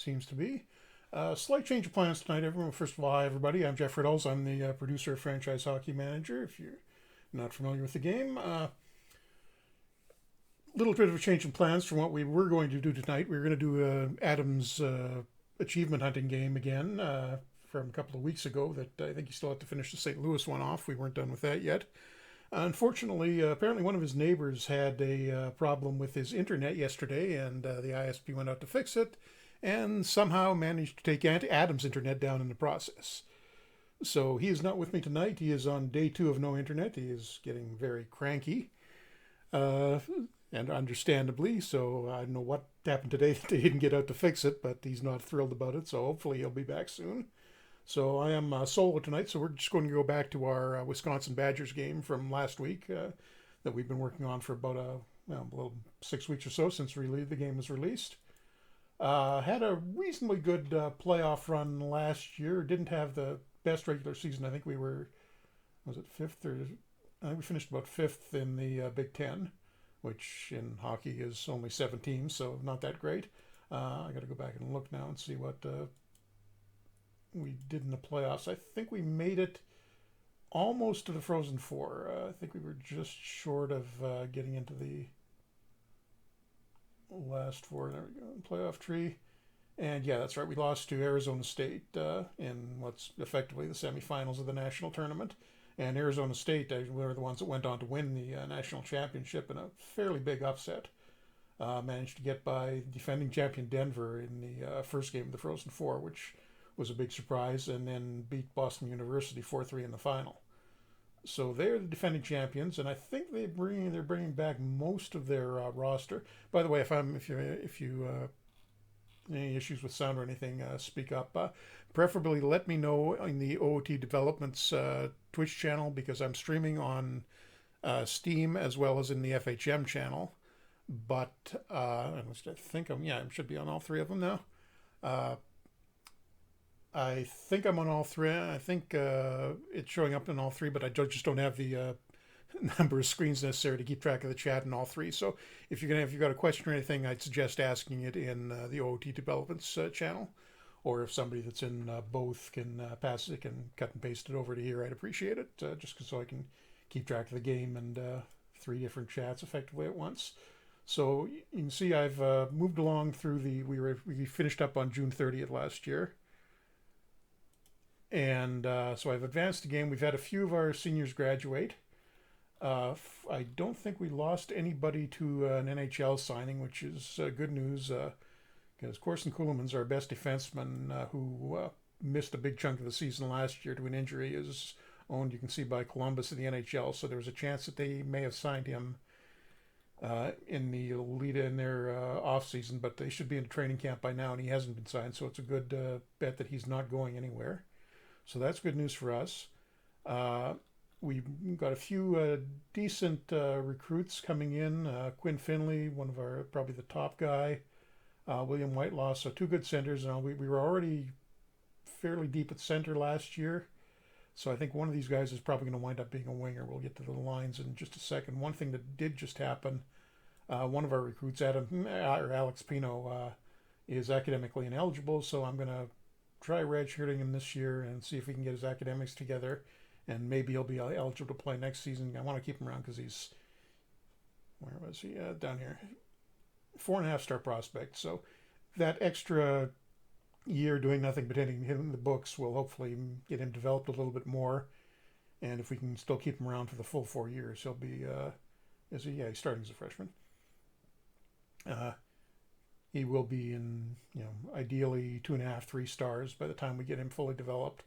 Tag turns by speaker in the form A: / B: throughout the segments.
A: seems to be. Slight change of plans tonight, everyone. First of all, hi, everybody. I'm Jeff Riddles. I'm the producer of Franchise Hockey Manager, if you're not familiar with the game. Little bit of a change in plans from what we were going to do tonight. We were going to do Adam's achievement hunting game again from a couple of weeks ago that I think he still had to finish the St. Louis one off. We weren't done with that yet. Unfortunately, apparently one of his neighbors had a problem with his internet yesterday, and the ISP went out to fix it and somehow managed to take Adam's internet down in the process. So he is not with me tonight. He is on day 2 of no internet. He is getting very cranky, and understandably. So I don't know what happened today that they didn't get out to fix it, but he's not thrilled about it. So hopefully he'll be back soon. So I am solo tonight, so we're just going to go back to our Wisconsin Badgers game from last week that we've been working on for about a little 6 weeks or so since the game was released. Had a reasonably good playoff run last year. Didn't have the best regular season. I think we were, was it 5th or, I think we finished about 5th in the Big Ten, which in hockey is only 7 teams, so not that great. I got to go back and look now and see what we did in the playoffs. I think we made it almost to the Frozen Four. I think we were just short of getting into the last four. There we go. Playoff tree. And yeah, that's right. We lost to Arizona State in what's effectively the semifinals of the national tournament. And Arizona State were the ones that went on to win the national championship in a fairly big upset. Managed to get by defending champion Denver in the first game of the Frozen Four, which was a big surprise, and then beat Boston University 4-3 in the final. So they're the defending champions, and I think they're bringing back most of their roster. By the way, if you any issues with sound or anything, speak up. Preferably let me know in the OOT Developments Twitch channel, because I'm streaming on Steam as well as in the FHM channel. But I think I should be on all 3 of them now. I think I'm on all 3. I think it's showing up in all 3, but I just don't have the number of screens necessary to keep track of the chat in all 3. So if you've got a question or anything, I'd suggest asking it in the OOT Developments channel, or if somebody that's in both can pass it, can cut and paste it over to here, I'd appreciate it, just so I can keep track of the game and 3 different chats effectively at once. So you can see I've moved along through we finished up on June 30th last year. And so I've advanced the game. We've had a few of our seniors graduate. I don't think we lost anybody to an NHL signing, which is good news, because Corson Kuhlman's our best defenseman, who missed a big chunk of the season last year to an injury, is owned, you can see, by Columbus in the NHL. So there was a chance that they may have signed him in the lead in their off season, but they should be in training camp by now, and he hasn't been signed. So it's a good bet that he's not going anywhere. So that's good news for us. We've got a few decent recruits coming in. Quinn Finley, one of our, probably the top guy. William Whitelaw, so 2 good centers. We were already fairly deep at center last year. So I think one of these guys is probably going to wind up being a winger. We'll get to the lines in just a second. One thing that did just happen, one of our recruits, Alex Pino, is academically ineligible, so I'm going to try redshirting him this year and see if we can get his academics together, and maybe he'll be eligible to play next season. I want to keep him around because he's, where was he? Down here. 4.5-star prospect. So that extra year doing nothing but hitting him in the books will hopefully get him developed a little bit more. And if we can still keep him around for the full 4 years, he'll be, he's starting as a freshman. He will be in, ideally 2.5, 3 stars by the time we get him fully developed.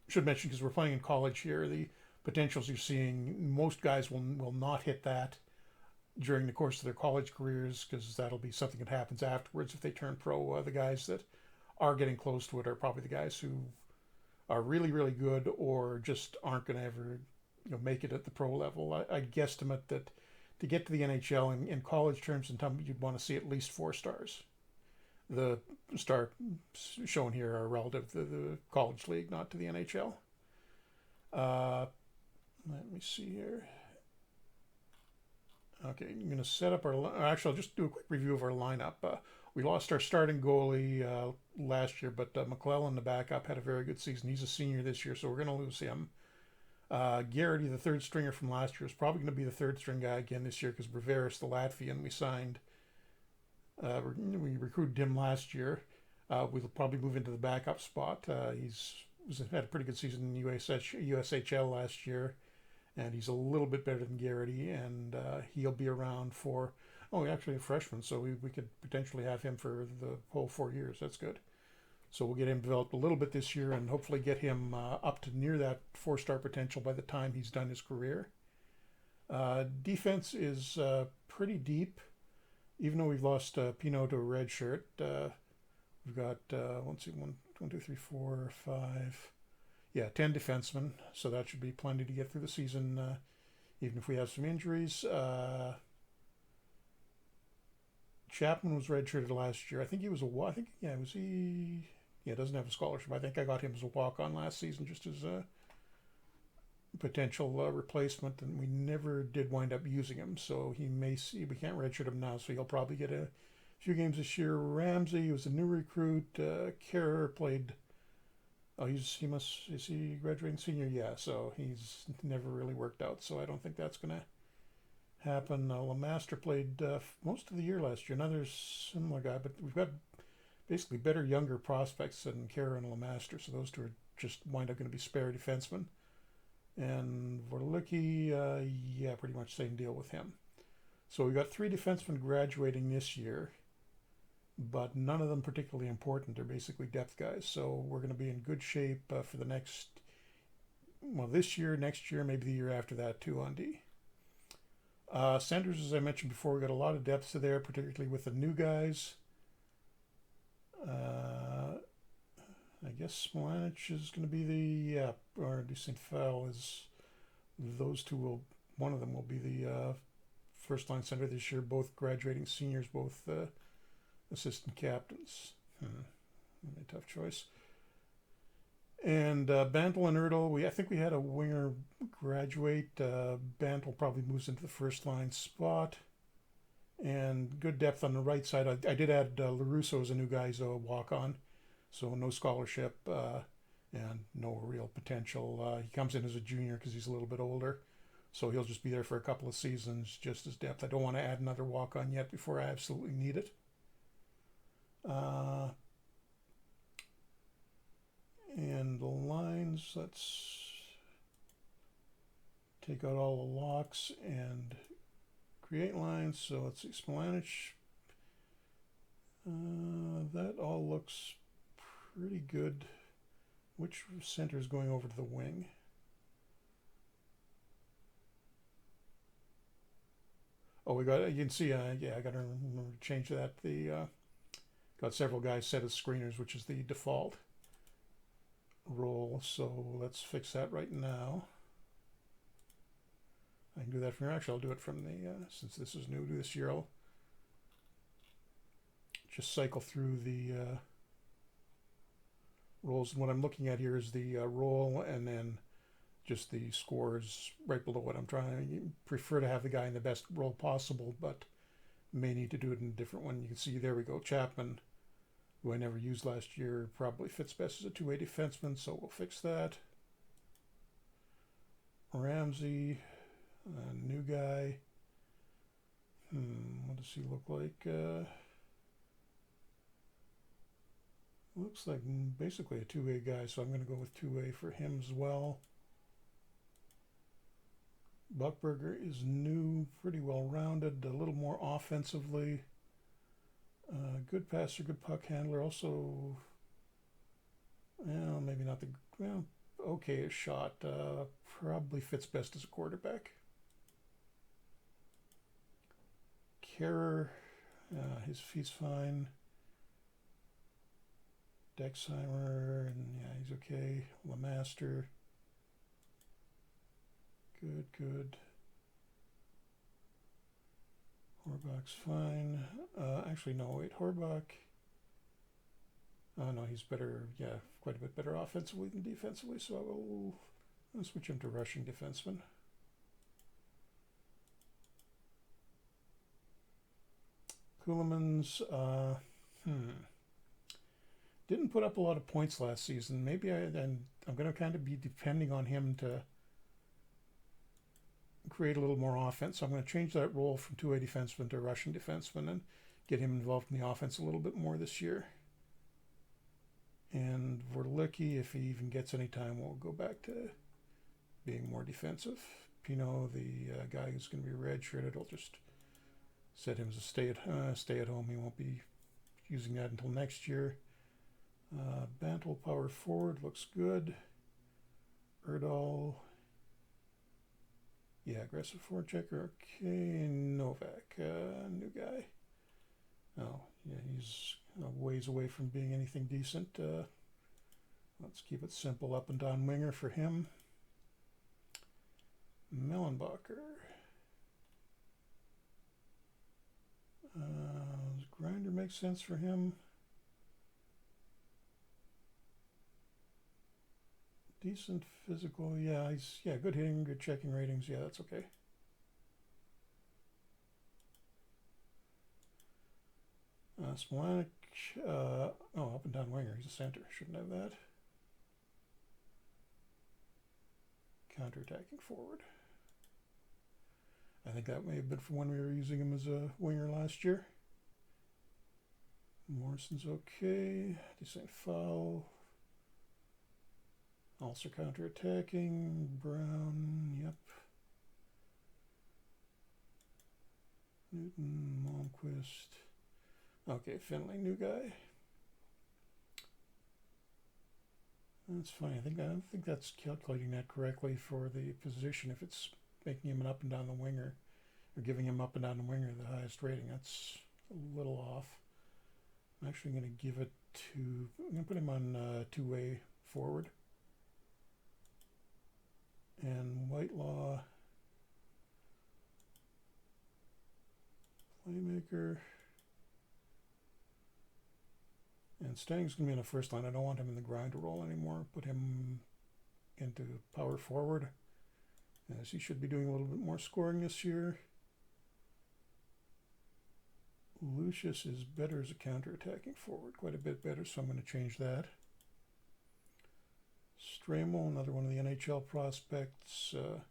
A: Should mention, because we're playing in college here, the potentials you're seeing, most guys will not hit that during the course of their college careers, because that'll be something that happens afterwards if they turn pro. The guys that are getting close to it are probably the guys who are really, really good or just aren't going to ever make it at the pro level. I guesstimate that to get to the NHL in college terms, you'd want to see at least 4 stars. The star shown here are relative to the college league, not to the NHL. Let me see here. Okay, I'm going to set up our... Actually, I'll just do a quick review of our lineup. We lost our starting goalie last year, but McClellan, the backup, had a very good season. He's a senior this year, so we're going to lose him. Garrity, the third stringer from last year, is probably going to be the third string guy again this year because Breveris, the Latvian, we signed. We recruited him last year. We'll probably move into the backup spot. He's had a pretty good season in USHL last year, and he's a little bit better than Garrity, and he'll be around for, actually a freshman, so we could potentially have him for the whole 4 years. That's good. So we'll get him developed a little bit this year and hopefully get him up to near that 4-star potential by the time he's done his career. Defense is pretty deep, even though we've lost Pino to a red shirt. We've got, 1, 2, 3, 4, 5, 10 defensemen. So that should be plenty to get through the season, even if we have some injuries. Chapman was redshirted last year. I think he was was he? Yeah, doesn't have a scholarship. I think I got him as a walk-on last season, just as a potential replacement, and we never did wind up using him. So he may see, we can't redshirt him now, so he'll probably get a few games this year. Ramsey was a new recruit. Kerr played. Is he graduating senior? Yeah, so he's never really worked out. So I don't think that's gonna happen. Lemaster played most of the year last year. Another similar guy, but we've got basically better younger prospects than Kerr and Lemaster. So those two are just wind up going to be spare defensemen. And Vorlicki, pretty much same deal with him. So we got 3 defensemen graduating this year, but none of them particularly important. They're basically depth guys. So we're going to be in good shape for the this year, next year, maybe the year after that too on D. Centers, as I mentioned before, we got a lot of depth to there, particularly with the new guys. I guess Smolanich is going to be or St. Fowl is, one of them will be the first line center this year, both graduating seniors, both assistant captains. A tough choice. And Bantle and Ertl, I think we had a winger graduate. Bantle probably moves into the first line spot. And good depth on the right side. I did add LaRusso as a new guy, as a walk-on. So no scholarship and no real potential. He comes in as a junior because he's a little bit older. So he'll just be there for a couple of seasons just as depth. I don't want to add another walk-on yet before I absolutely need it. And the lines, let's take out all the locks and create lines. So let's see, Smolanich. That all looks pretty good. Which center is going over to the wing? You can see, I got to remember to change that. Got several guys set as screeners, which is the default role. So let's fix that right now. I can do that from here. Actually, I'll do it from since this is new to this year, I'll just cycle through the roles. And what I'm looking at here is the role and then just the scores right below what I'm trying. You prefer to have the guy in the best role possible, but may need to do it in a different one. You can see, there we go, Chapman, who I never used last year, probably fits best as a two-way defenseman, so we'll fix that. Ramsey, new guy. What does he look like? Looks like basically a two-way guy, so I'm going to go with two-way for him as well. Buckberger is new, pretty well-rounded, a little more offensively. Good passer, good puck handler. Also, maybe not okay shot. Probably fits best as a quarterback. Kerr, he's fine. Dexheimer, and he's okay. Lemaster, good. Horbach's fine. Actually, no, wait, Horbach. No, he's better, quite a bit better offensively than defensively, so I'll switch him to rushing defenseman. Kuhlman's, Didn't put up a lot of points last season. Maybe I'm going to kind of be depending on him to create a little more offense. So I'm going to change that role from two-way defenseman to Russian defenseman and get him involved in the offense a little bit more this year. And Vorlicki, if he even gets any time, will go back to being more defensive. Pino, the guy who's going to be redshirted, will just set him as a stay at home. He won't be using that until next year. Bantle, power forward, looks good. Erdal, yeah, aggressive forechecker. Okay, Novak, new guy. Oh, yeah, he's ways away from being anything decent. Let's keep it simple, up and down winger for him. Mellenbacher. Grinder makes sense for him. Decent physical, yeah, he's good hitting, good checking ratings, yeah, that's okay. Smolanic, up and down winger, he's a center, shouldn't have that. Counterattacking forward. I think that may have been from when we were using him as a winger last year. Morrison's okay. Decent foul. Also counterattacking. Brown, yep. Newton, Malmquist. Okay, Finley, new guy. That's fine. I don't think that's calculating that correctly for the position. If it's making him an up and down the winger, or giving him up and down the winger the highest rating, that's a little off. I'm actually going to give it to. I'm going to put him on two-way forward. And Whitelaw, playmaker. And Stang's going to be in the first line. I don't want him in the grinder role anymore. Put him into power forward, as he should be doing a little bit more scoring this year. Lucius is better as a counterattacking forward, quite a bit better, so I'm going to change that. Stramel, another one of the NHL prospects. Go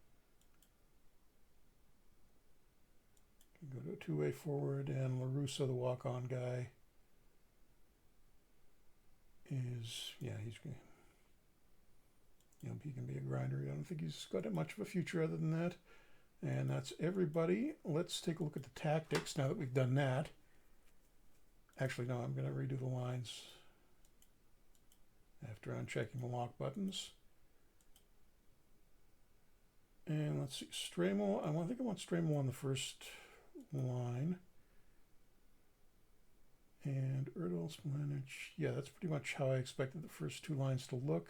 A: to a two-way forward, and LaRusso, the walk-on guy, is, he's going to, he can be a grinder. I don't think he's got that much of a future other than that. And that's everybody. Let's take a look at the tactics now that we've done that. Actually, no, I'm going to redo the lines after unchecking the lock buttons. And let's see, Stramel. I think I want Stramel on the first line. And Erdal, Smolanic, yeah, that's pretty much how I expected the first two lines to look.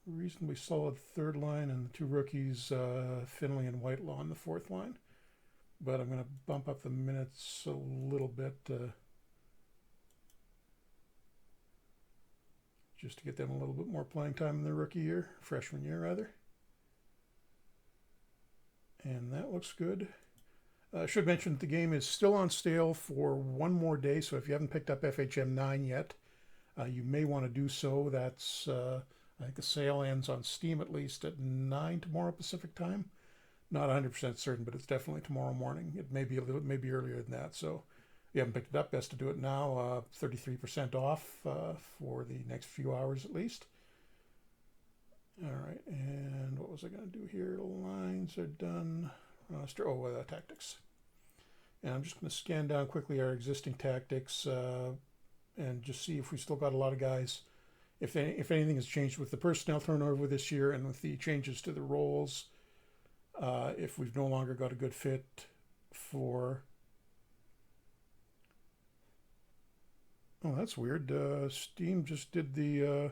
A: Reasonably solid third line, and the two rookies, Finley and Whitelaw, on the fourth line. But I'm going to bump up the minutes a little bit just to get them a little bit more playing time in their rookie year, freshman year rather. And that looks good. I should mention that the game is still on sale for one more day, so if you haven't picked up FHM 9 yet, you may want to do so. That's, I think the sale ends on Steam at least at 9 tomorrow Pacific time. Not 100% certain, but it's definitely tomorrow morning. It may be maybe earlier than that. So if you haven't picked it up, best to do it now. 33% off for the next few hours at least. All right, and what was I going to do here? The lines are done. Roster, tactics. And I'm just going to scan down quickly our existing tactics and just see if we still got a lot of guys. If anything has changed with the personnel turnover this year and with the changes to the roles, if we've no longer got a good fit for... Oh, that's weird. Steam just did the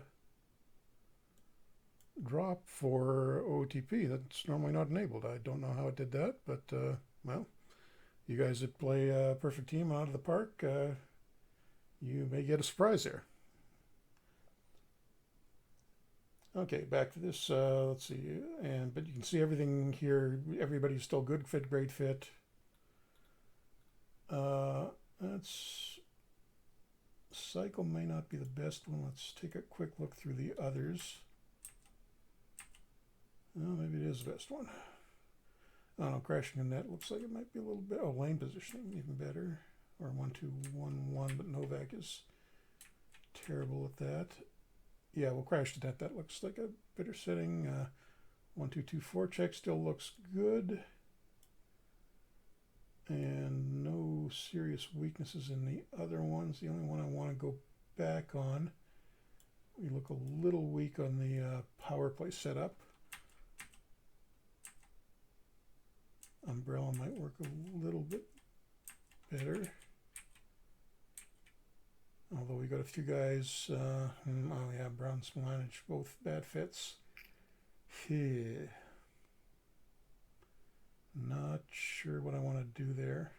A: drop for OTP. That's normally not enabled. I don't know how it did that, but, well, you guys that play Perfect Team out of the park, you may get a surprise there. Okay, back to this. Let's see. But you can see everything here. Everybody's still good fit, great fit. That's cycle may not be the best one. Let's take a quick look through the others. Oh, maybe it is the best one. I don't know, crashing the net looks like it might be a little bit. Oh, lane positioning, even better. Or 1-2-1-1, but Novak is terrible at that. Yeah, we'll crash the net. That looks like a better setting. 1-2-2-4 check still looks good. And no serious weaknesses in the other ones. The only one I want to go back on, we look a little weak on the power play setup. Umbrella might work a little bit better. Although we got a few guys, oh yeah, Brown, Smilanich, both bad fits. Not sure what I want to do there.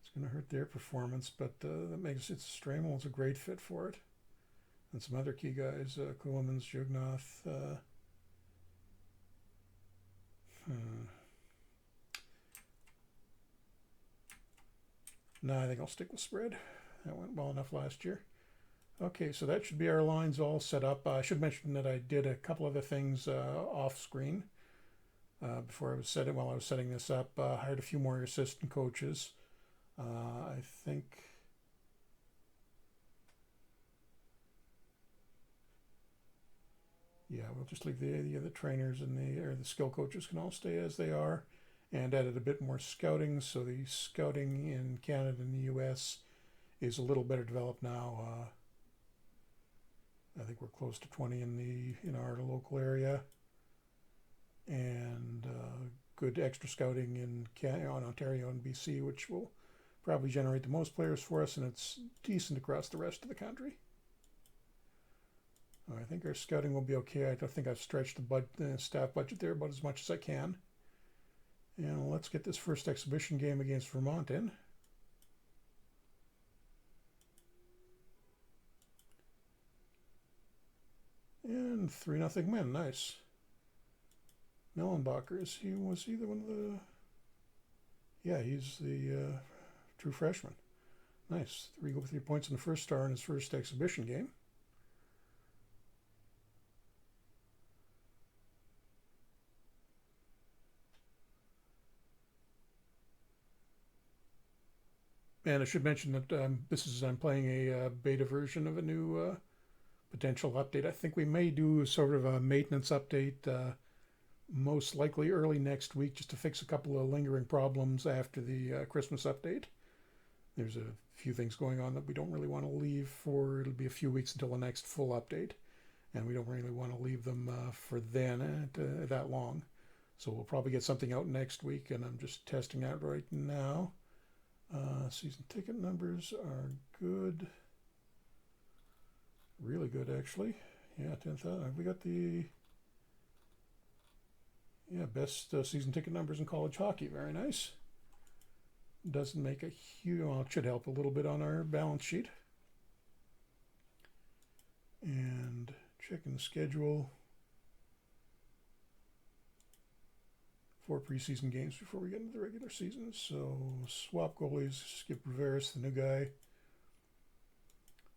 A: It's going to hurt their performance, but that makes it. Stramel is a great fit for it. And some other key guys, Kuhlmans, Jugnoth. No, I think I'll stick with spread. That went well enough last year. Okay, so that should be our lines all set up. I should mention that I did a couple other things off screen before I was setting. While I was setting this up, hired a few more assistant coaches. I think. Yeah, we'll just leave the other trainers and the skill coaches can all stay as they are, and added a bit more scouting. So the scouting in Canada and the U.S. is a little better developed now. I think we're close to 20 in our local area, and good extra scouting in Ontario and BC, which will probably generate the most players for us, and it's decent across the rest of the country. I think our scouting will be okay. I think I've stretched the staff budget there about as much as I can. And let's get this first exhibition game against Vermont in. And 3-0 win. Nice. Mellenbacher, was he the one of the... Yeah, he's the true freshman. Nice. 3 points in the first star in his first exhibition game. And I should mention that I'm playing a beta version of a new potential update. I think we may do sort of a maintenance update, most likely early next week, just to fix a couple of lingering problems after the Christmas update. There's a few things going on that we don't really want to leave for. It'll be a few weeks until the next full update, and we don't really want to leave them for then that long. So we'll probably get something out next week, and I'm just testing out right now. Season ticket numbers are good. Really good, actually. Yeah, 10,000. We got the best season ticket numbers in college hockey. Very nice. Doesn't make a huge... Well, it should help a little bit on our balance sheet. And checking the schedule. 4 preseason games before we get into the regular season. So swap goalies, Skip Rivera's the new guy.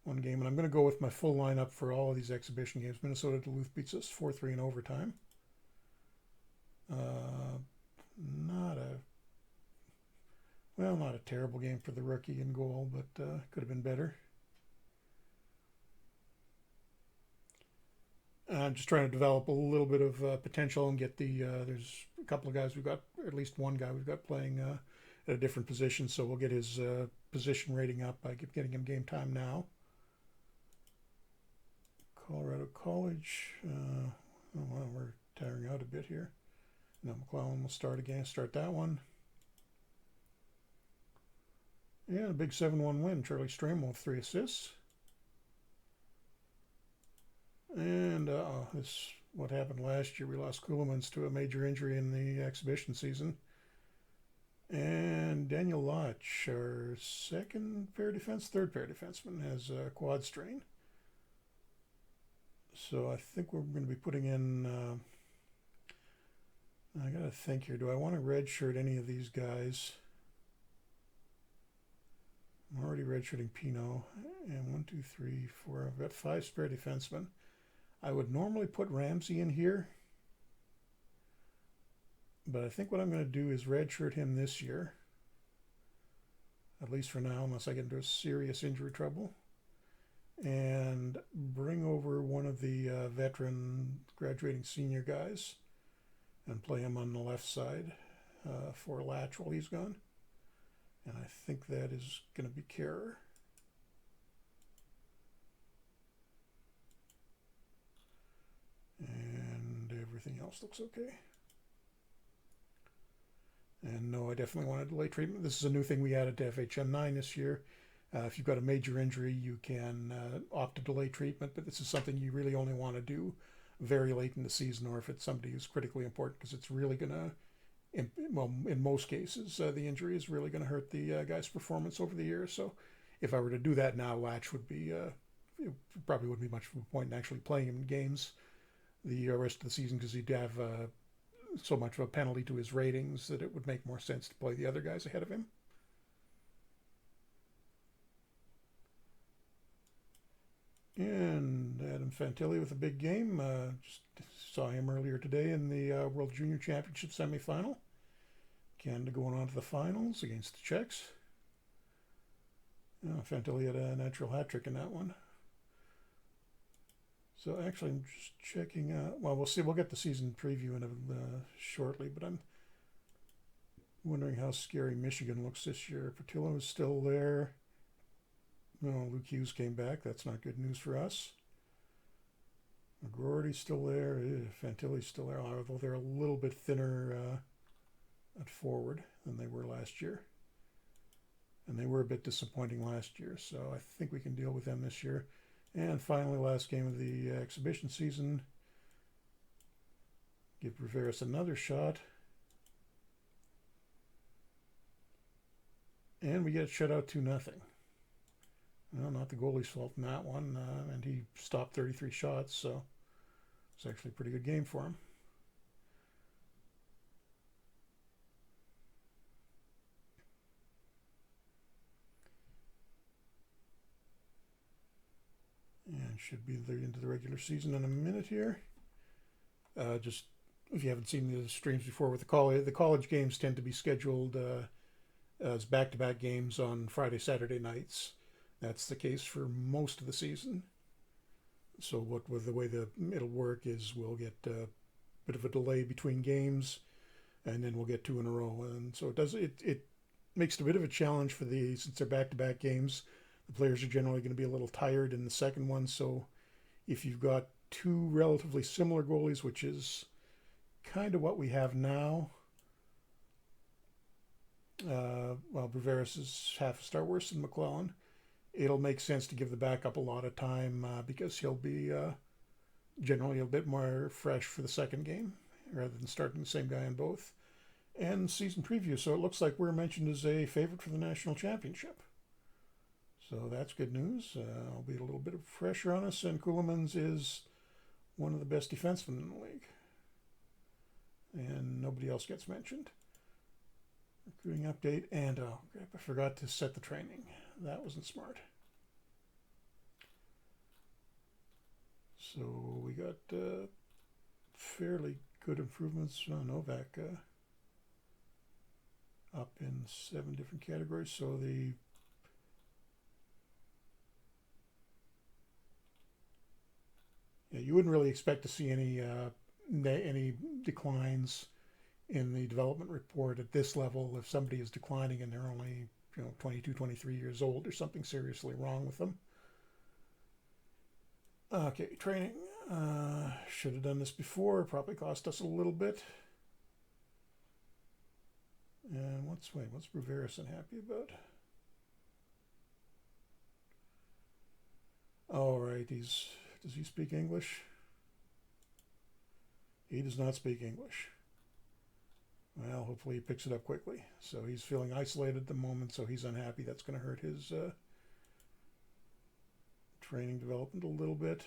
A: 1 game, and I'm going to go with my full lineup for all of these exhibition games. Minnesota Duluth beats us 4-3 in overtime. Not a terrible game for the rookie in goal, but could have been better. I'm just trying to develop a little bit of potential and get there's a couple of guys we've got, or at least one guy we've got playing at a different position, so we'll get his position rating up by getting him game time now. Colorado College, we're tiring out a bit here. No, McClellan will start that one. Yeah, a big 7-1 win. Charlie Stramel with 3 assists. And this is what happened last year. We lost Kuhlmans to a major injury in the exhibition season. And Daniel Lodge, our third pair defenseman, has a quad strain. So I think we're going to be putting in... I got to think here. Do I want to redshirt any of these guys? I'm already redshirting Pino. And 1, 2, 3, 4. I've got 5 spare defensemen. I would normally put Ramsey in here. But I think what I'm going to do is redshirt him this year. At least for now, unless I get into serious injury trouble. And bring over one of the veteran graduating senior guys and play him on the left side for Latch while he's gone. And I think that is going to be Kerr. And everything else looks okay. And no, I definitely want to delay treatment. This is a new thing we added to FHM 9 this year. If you've got a major injury, you can opt to delay treatment, but this is something you really only want to do very late in the season, or if it's somebody who's critically important, because it's really going to, well, in most cases, the injury is really going to hurt the guy's performance over the years. So if I were to do that now, Latch would be, it probably wouldn't be much of a point in actually playing him in games the rest of the season, because he'd have so much of a penalty to his ratings that it would make more sense to play the other guys ahead of him. And Adam Fantilli with a big game. Just saw him earlier today in the World Junior Championship semifinal. Canada going on to the finals against the Czechs. Fantilli had a natural hat trick in that one. So actually, I'm just checking out. Well, we'll see. We'll get the season preview in shortly, but I'm wondering how scary Michigan looks this year. Portillo is still there. No, Luke Hughes came back. That's not good news for us. McGroarty's still there. Fantilli's still there, although they're a little bit thinner at forward than they were last year. And they were a bit disappointing last year, so I think we can deal with them this year. And finally, last game of the exhibition season. Give Riveras another shot. And we get shut out 2-0. Well, not the goalie's fault in that one. And he stopped 33 shots, so it's actually a pretty good game for him. And should be into the regular season in a minute here. Just if you haven't seen the streams before with the college games tend to be scheduled as back-to-back games on Friday, Saturday nights. That's the case for most of the season. So with the way it'll work is we'll get a bit of a delay between games, and then we'll get 2 in a row. And so it makes it a bit of a challenge since they're back-to-back games. The players are generally going to be a little tired in the second one. So if you've got 2 relatively similar goalies, which is kind of what we have now, well, Riveras is half a star worse than McClellan. It'll make sense to give the backup a lot of time because he'll be generally a bit more fresh for the second game rather than starting the same guy on both. And season preview, so it looks like we're mentioned as a favorite for the national championship. So that's good news. Albeit a little bit of pressure on us, and Kuhlman's is one of the best defensemen in the league. And nobody else gets mentioned. Recruiting update, and I forgot to set the training. That wasn't smart. So we got fairly good improvements. Novak up in 7 different categories. So you wouldn't really expect to see any declines in the development report at this level if somebody is declining and they're only 22, 23 years old. There's something seriously wrong with them. Okay, training. Should have done this before. Probably cost us a little bit. And what's Riveras unhappy about? All right, does he speak English? He does not speak English. Well, hopefully he picks it up quickly. So he's feeling isolated at the moment, so he's unhappy. That's going to hurt his training development a little bit.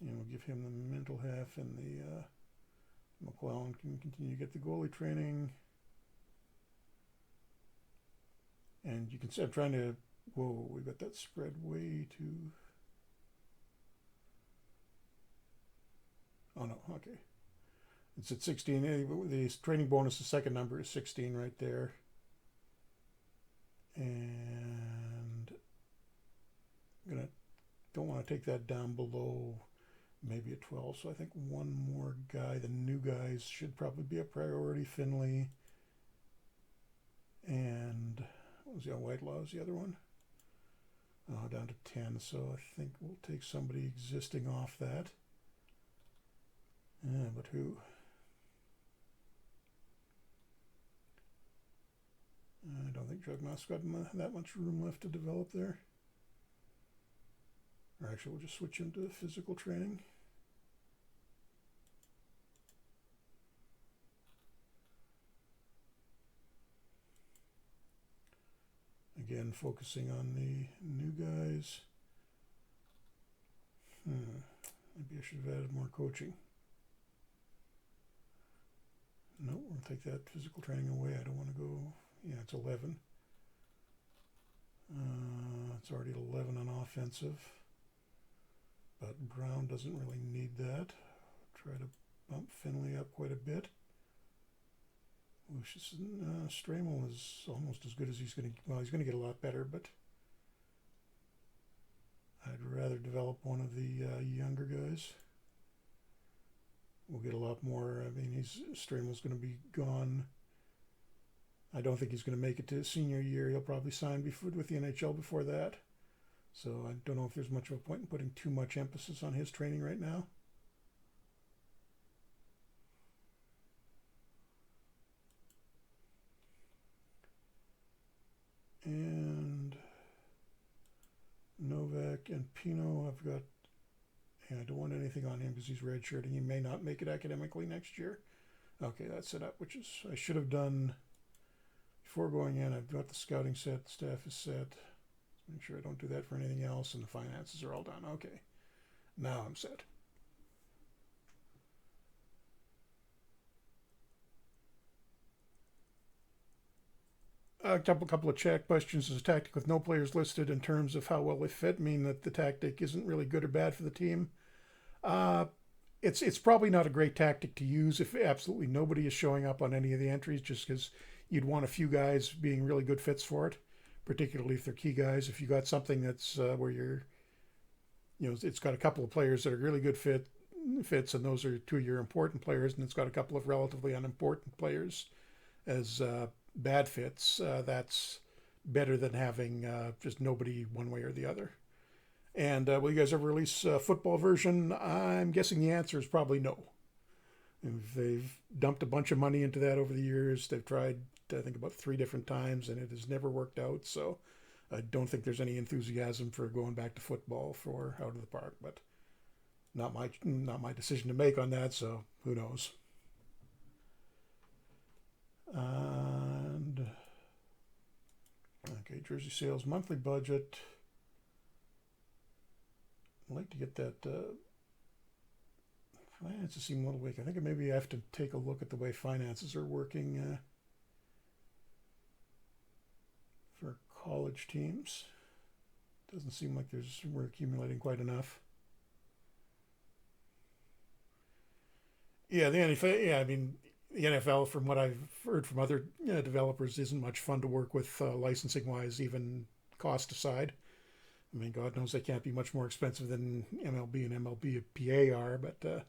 A: And we'll give him the mental half, and the McClellan can continue to get the goalie training. And you can see I'm trying to, whoa, we got that spread way too. Oh no, okay. It's at 16. The training bonus, the second number is 16 right there. And don't want to take that down below maybe a 12. So I think one more guy, the new guys should probably be a priority. Finley and what was the Whitelaw was the other one? Oh, down to 10. So I think we'll take somebody existing off that. Yeah, but who? I don't think Jugmouse got that much room left to develop there. Or actually, we'll just switch him to physical training. Again, focusing on the new guys. Maybe I should have added more coaching. No, we'll take that physical training away. I don't want to go. Yeah, it's 11. It's already 11 on offensive. But Brown doesn't really need that. Try to bump Finley up quite a bit. Stramel is almost as good as he's going to. Well, he's going to get a lot better, but I'd rather develop one of the younger guys. We'll get a lot more. I mean, Stramel's going to be gone. I don't think he's going to make it to his senior year. He'll probably sign with the NHL before that. So I don't know if there's much of a point in putting too much emphasis on his training right now. And Novak and Pino, I've got. Yeah, I don't want anything on him because he's redshirting. He may not make it academically next year. Okay, that's set up, which is I should have done before going in. I've got the scouting set, the staff is set. Let's make sure I don't do that for anything else, and the finances are all done. Okay, now I'm set. A couple of chat questions. Is a tactic with no players listed in terms of how well they fit mean that the tactic isn't really good or bad for the team? It's probably not a great tactic to use if absolutely nobody is showing up on any of the entries, just because you'd want a few guys being really good fits for it, particularly if they're key guys. If you got something that's where it's got a couple of players that are really good fits, and those are two of your important players, and it's got a couple of relatively unimportant players as bad fits, that's better than having just nobody one way or the other. And will you guys ever release a football version? I'm guessing the answer is probably no. If they've dumped a bunch of money into that over the years. They've tried, I think, about 3 different times, and it has never worked out. So I don't think there's any enthusiasm for going back to football for Out of the Park. But not my decision to make on that, so who knows. And okay, jersey sales monthly budget. I'd like to get that finances seem a little weak. I think maybe I have to take a look at the way finances are working for college teams. Doesn't seem like we're accumulating quite enough. Yeah, the NFL. Yeah, I mean, the NFL, from what I've heard from other developers, isn't much fun to work with licensing wise, even cost aside. I mean, God knows they can't be much more expensive than MLB and MLBPA are, but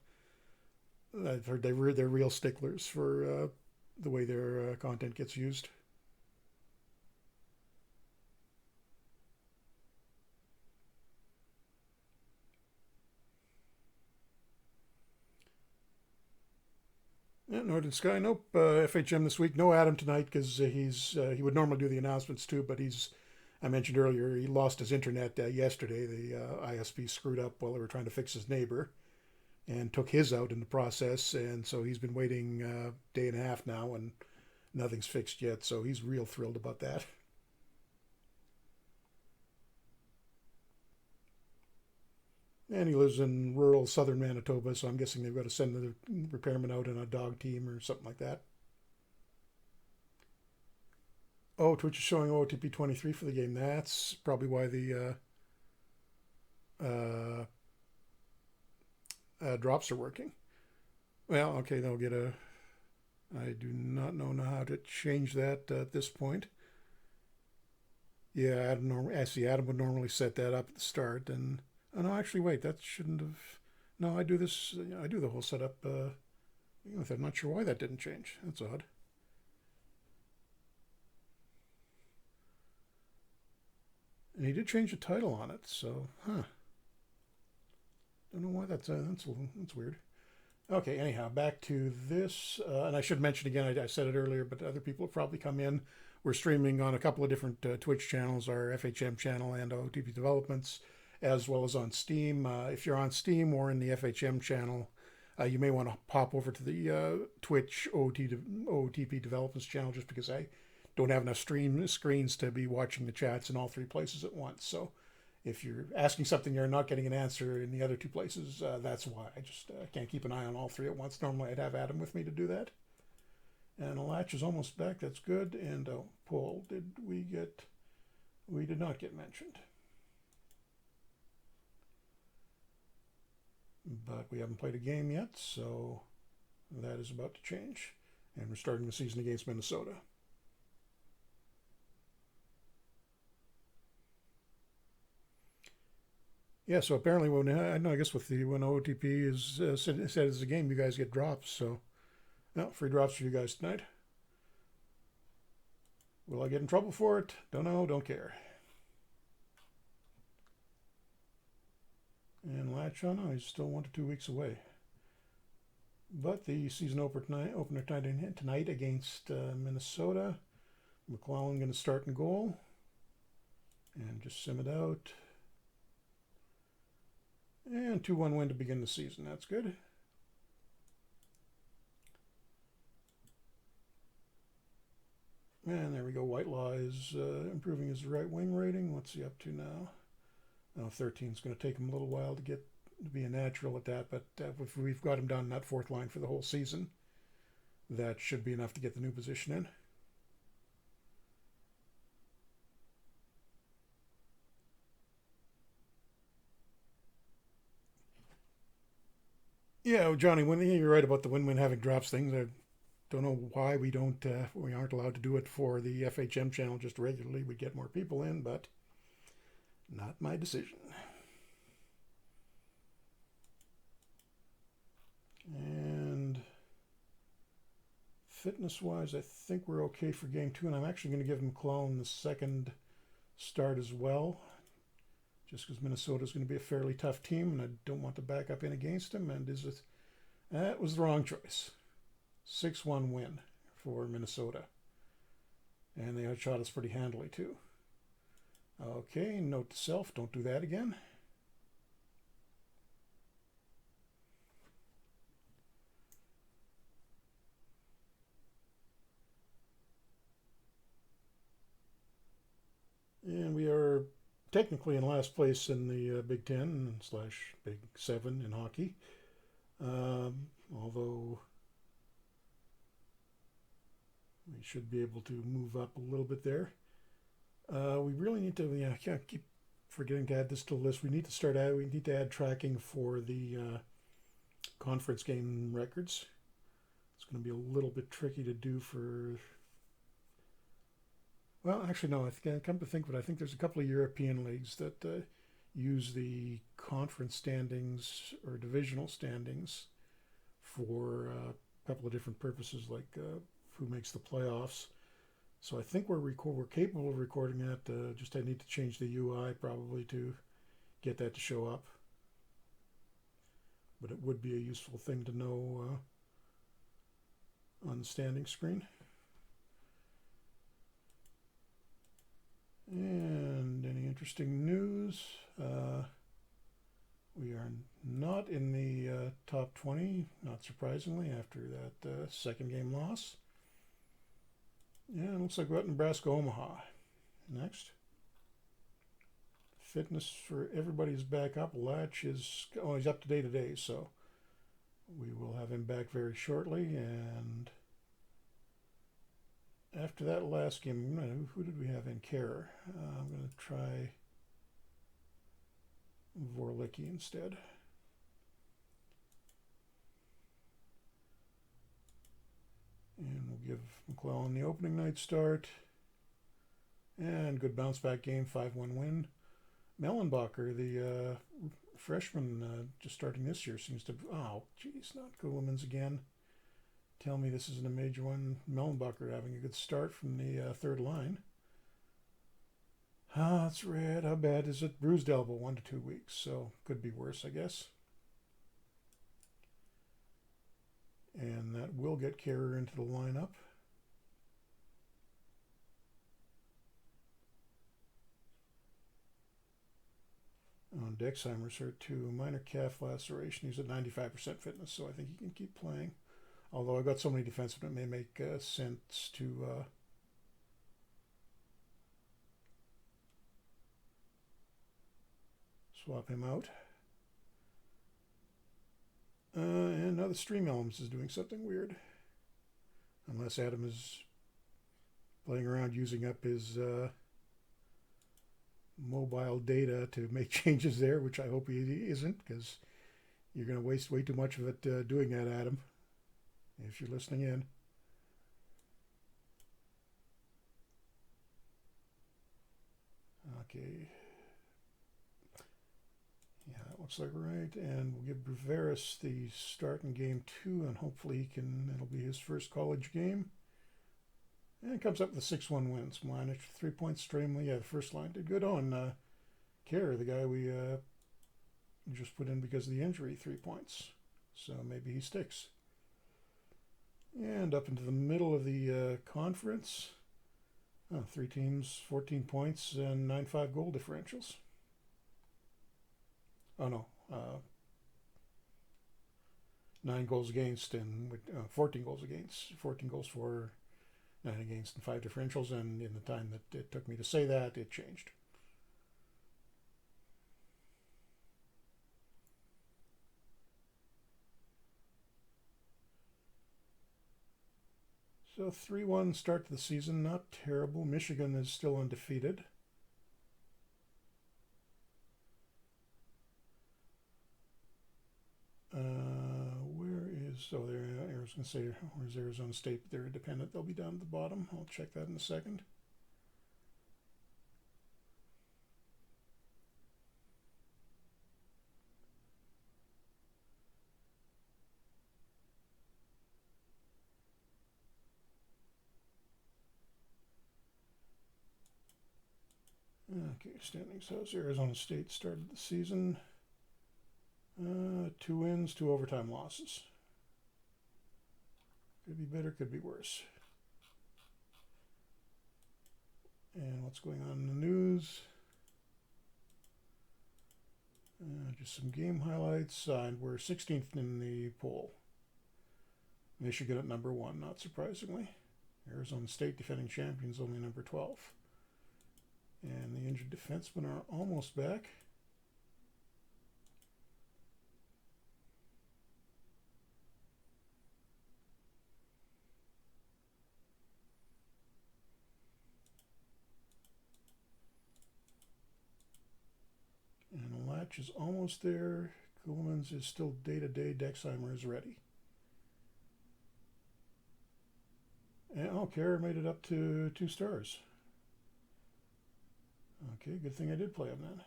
A: I've heard they're real sticklers for the way their content gets used. Yeah, Northern Sky, nope. FHM this week, no Adam tonight because he would normally do the announcements too, but I mentioned earlier, he lost his internet yesterday. The ISP screwed up while they were trying to fix his neighbor and took his out in the process. And so he's been waiting a day and a half now and nothing's fixed yet. So he's real thrilled about that. And he lives in rural southern Manitoba, so I'm guessing they've got to send the repairman out in a dog team or something like that. Oh, Twitch is showing OTP 23 for the game. That's probably why the drops are working. Well, okay, they'll get a. I do not know how to change that at this point. Yeah, Adam would normally set that up at the start, and oh no, actually, wait, that shouldn't have. No, I do this. I do the whole setup. I'm not sure why that didn't change. That's odd. And he did change the title on it, so don't know why that's weird. Okay, anyhow, back to this, and I should mention again. I said it earlier, but other people have probably come in. We're streaming on a couple of different Twitch channels, our FHM channel and OTP Developments, as well as on Steam. If you're on Steam or in the FHM channel, you may want to pop over to the Twitch OTP Developments channel, just because I don't have enough screens to be watching the chats in all three places at once. So if you're asking something you're not getting an answer in the other two places, that's why. I just can't keep an eye on all three at once. Normally I'd have Adam with me to do that. And a latch is almost back. That's good. And Paul, did we get... We did not get mentioned. But we haven't played a game yet, so that is about to change. And we're starting the season against Minnesota. Yeah, so apparently when I guess when OTP is said it's a game, you guys get drops. So, no, free drops for you guys tonight. Will I get in trouble for it? Don't know, don't care. And Latch, oh no, he's still 1 to 2 weeks away. But the season opener tonight against Minnesota. McClellan going to start in goal. And just sim it out. And 2-1 win to begin the season. That's good. And there we go. Whitelaw is improving his right wing rating. What's he up to now? Oh, 13 is going to take him a little while to get to be a natural at that. But if we've got him down in that fourth line for the whole season, that should be enough to get the new position in. Yeah, Johnny, when you're right about the win-win having drops things, I don't know why we aren't allowed to do it for the FHM channel just regularly. We'd get more people in, but not my decision. And fitness-wise, I think we're okay for game 2, and I'm actually going to give McClellan the second start as well, just because Minnesota's going to be a fairly tough team, and I don't want to back up in against him. And that was the wrong choice. 6-1 win for Minnesota. And they outshot us pretty handily, too. Okay, note to self, don't do that again. And we are technically in last place in the Big Ten / Big 7 in hockey. Although we should be able to move up a little bit there. We really need to, I can't keep forgetting to add this to the list. We need to add tracking for the conference game records. It's going to be a little bit tricky to do for... Well, actually, no. Come to think of it, I think there's a couple of European leagues that use the conference standings or divisional standings for a couple of different purposes, like who makes the playoffs. So I think we're capable of recording that. Just I need to change the UI probably to get that to show up. But it would be a useful thing to know on the standing screen. And any interesting news? We are not in the top 20, not surprisingly, after that second game loss. Yeah, it looks like we're at Nebraska Omaha. Next. Fitness for everybody's back up. Latch is, he's up to date today, so we will have him back very shortly. And after that last game, who did we have in care? I'm going to try Vorlicki instead. And we'll give McClellan the opening night start. And good bounce back game, 5-1 win. Mellenbacher, the freshman just starting this year, seems to... Oh, geez, not Ceulemans again. Tell me this isn't a major one. Mellenbacher having a good start from the third line. Ah, it's red. How bad is it? Bruised elbow, 1 to 2 weeks, so could be worse, I guess. And that will get Carrier into the lineup. On Dexheimer's hurt too. Minor calf laceration. He's at 95% fitness, so I think he can keep playing. Although I've got so many defensemen, it may make sense to swap him out. And now the Stream Elements is doing something weird. Unless Adam is playing around using up his mobile data to make changes there, which I hope he isn't, because you're going to waste way too much of it doing that, Adam, if you're listening in. Okay. Yeah, that looks like right. And we'll give Bruveris the start in game 2, and hopefully it'll be his first college game. And it comes up with a 6-1 wins. Minus 3 points, Stramley. Yeah, the first line did good on Kerr, the guy we just put in because of the injury, 3 points. So maybe he sticks. And up into the middle of the conference. 3 teams, 14 points, and 9-5 goal differentials. Oh, no. 9 goals against and 14 goals against. 14 goals for, 9 against, and 5 differentials. And in the time that it took me to say that, it changed. So 3-1 start to the season, not terrible. Michigan is still undefeated. I was going to say, where's Arizona State? But they're independent. They'll be down at the bottom. I'll check that in a second. Okay, standings. How's Arizona State started the season? 2 wins, 2 overtime losses. Could be better, could be worse. And what's going on in the news? Just some game highlights. We're 16th in the poll. Michigan at number 1, not surprisingly. Arizona State, defending champions, only number 12. And the injured defensemen are almost back. And Latch is almost there. Ceulemans is still day-to-day. Dexheimer is ready. And Kerr made it up to 2 stars. Okay, good thing I did play him then.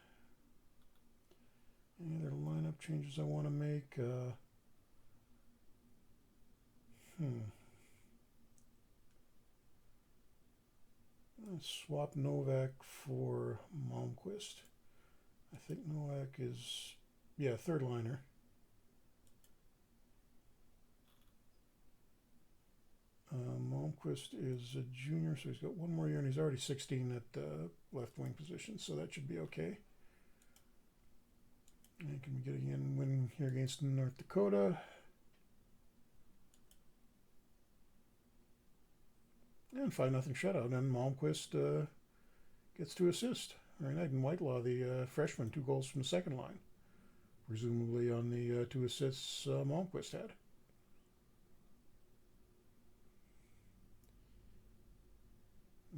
A: Any other lineup changes I want to make? Let's swap Novak for Malmquist. I think Novak is, third liner. Malmquist is a junior, so he's got 1 more year, and he's already 16 at the left wing position, so that should be okay. And can we get a win here against North Dakota? And 5-0 shutout, and Malmquist gets 2 assists. Very nice, and Whitelaw, the freshman, 2 goals from the second line, presumably on the 2 assists Malmquist had.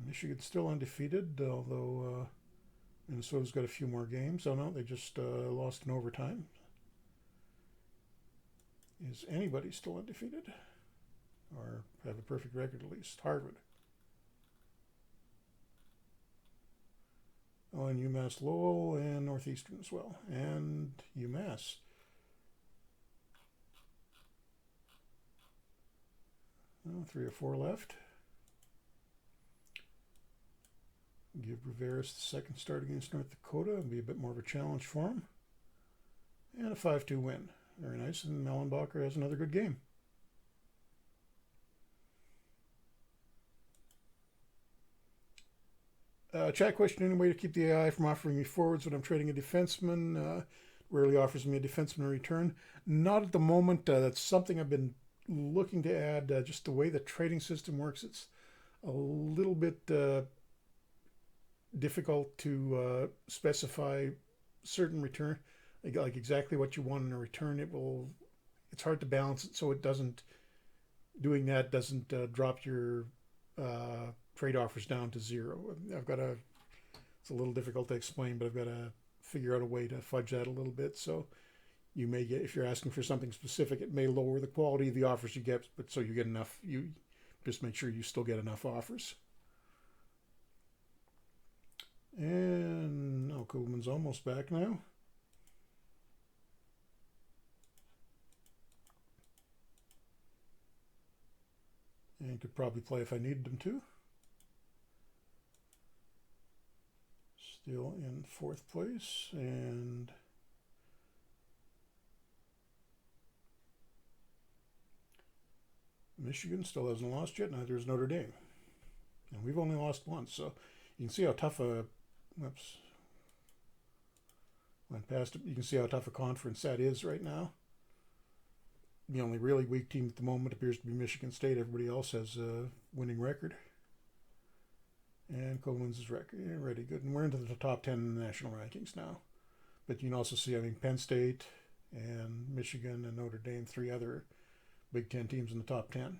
A: Michigan's still undefeated, although Minnesota's got a few more games. Oh no, they just lost in overtime. Is anybody still undefeated? Or have a perfect record at least? Harvard. Oh, and UMass Lowell and Northeastern as well. And UMass. Oh, 3 or 4 left. Give Rivera's the second start against North Dakota. It'll be a bit more of a challenge for him. And a 5-2 win. Very nice. And Mellenbacher has another good game. Chat question: any way to keep the AI from offering me forwards when I'm trading a defenseman? Rarely offers me a defenseman in return. Not at the moment. That's something I've been looking to add. Just the way the trading system works, it's a little bit difficult to specify certain return, like exactly what you want in a return. It's hard to balance it so it doesn't. Doing that doesn't drop your trade offers down to 0. It's a little difficult to explain, but I've got to figure out a way to fudge that a little bit. So you may get, if you're asking for something specific, it may lower the quality of the offers you get, but so you get enough, you just make sure you still get enough offers. And no, Koolman's almost back now. And could probably play if I needed him to. Still in 4th place, and Michigan still hasn't lost yet. Neither has Notre Dame, and we've only lost once. So you can see how tough a went past it. You can see how tough a conference that is right now. The only really weak team at the moment appears to be Michigan State. Everybody else has a winning record. And Coleman's is record already good. And we're into the top 10 in the national rankings now. But you can also see, I mean, Penn State and Michigan and Notre Dame, 3 other Big Ten teams in the top 10.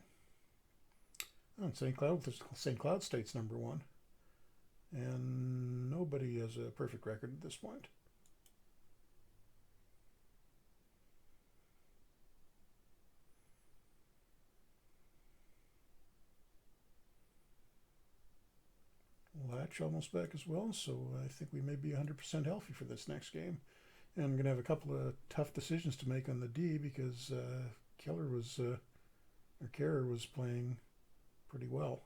A: And St. Cloud State's number 1. And nobody has a perfect record at this point. Latch almost back as well, so I think we may be 100% healthy for this next game. And I'm going to have a couple of tough decisions to make on the D because Kerr was playing pretty well.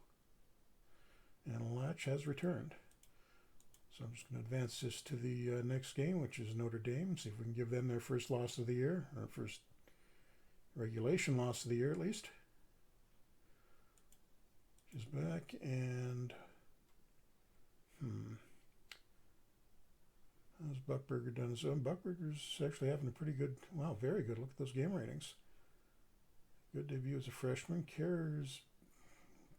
A: And Latch has returned. So I'm just going to advance this to the next game, which is Notre Dame. See if we can give them their first loss of the year, or first regulation loss of the year at least. She's back, and how's Buckberger done his own? Buckberger's actually having a pretty good, wow, very good. Look at those game ratings. Good debut as a freshman. Kerr's